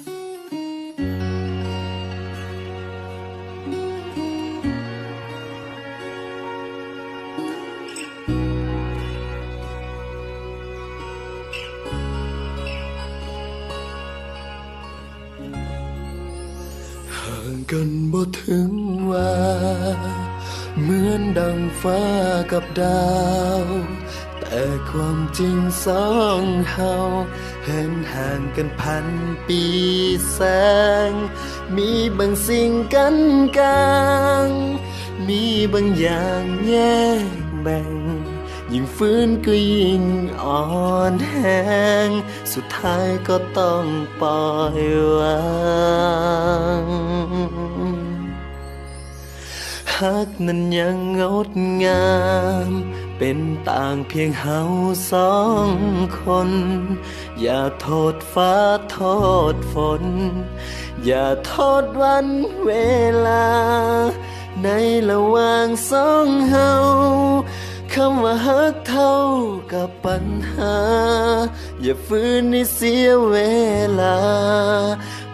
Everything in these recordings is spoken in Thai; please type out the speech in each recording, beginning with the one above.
ห่างกันบ่ถึงว่าเหมือนดังฟ้ากับดาวแต่ความจริงสองเฮาเห็นห่างกันพันปีแสงมีบางสิ่งกันกลางมีบางอย่างแยกแบ่งยิ่งฟื้นก็ยิ่งอ่อนแห้งสุดท้ายก็ต้องปล่อยวางฮักนั้นยังงดงามเป็นต่างเพียงเฮาสองคนอย่าโทษฟ้าโทษฝนอย่าโทษวันเวลาในระหว่างสองเฮาคำว่าฮักเท่ากับปัญหาอย่าฝืนให้เสียเวลา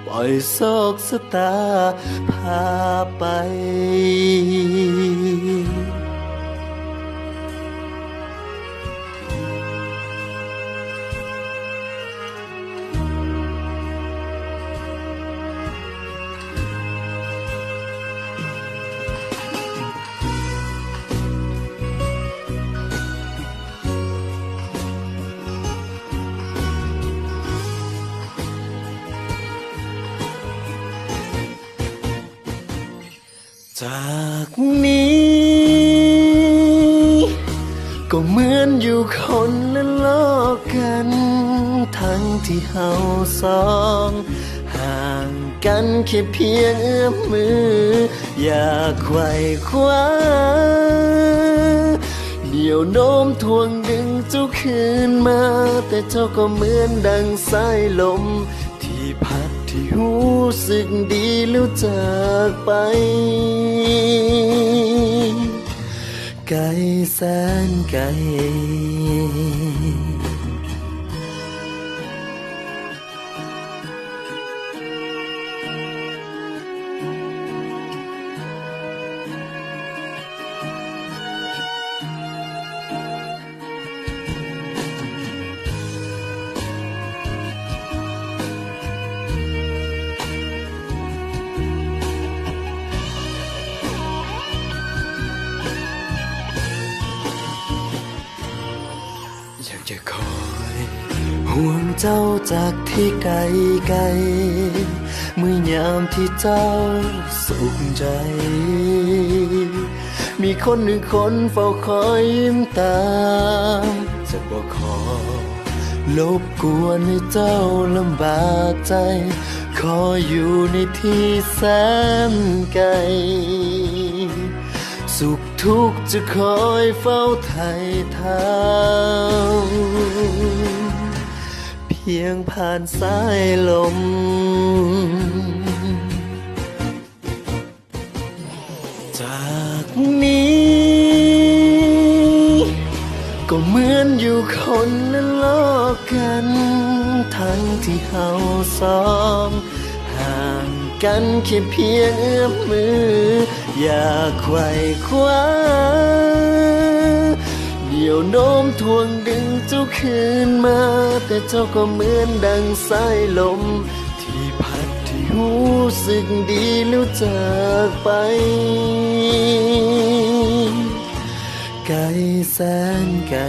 ปล่อยโศกชะตาพาไปจากนี้ก็เหมือนอยู่คนละโลกกันทั้งที่เฮาสองห่างกันแค่เพียงเอื้อมมืออยากไขว่คว้าเดี่ยวโน้มทวงดึงเจ้าคืนมาแต่เจ้าก็เหมือนดังสายลมที่พัดที่รู้สึกดีแล้วจากไปไกลแสนไกลอยากจะคอยห่วงเจ้าจากที่ไกลไกลเมื่อยามที่เจ้าสุขใจมีคนหนึ่งคนเฝ้าคอยยิ้มตามจะบอกขอรบกวนให้เจ้าลำบากใจขออยู่ในที่แสนไกลสุขทุกข์จะคอยเฝ้าไถ่เท้าเพียงผ่านสายลมจากนี้ก็เหมือนอยู่คนละโลกกันทั้งที่เฮาสองห่างกันแค่เพียงเอื้อมมืออยากไขว่คว้าเดี่ยวโน้มทวงดึงเจ้าคืนมาแต่เจ้าก็เหมือนดังสายลมที่พัดที่รู้สึกดีแล้วจากไปไกลแสนไกล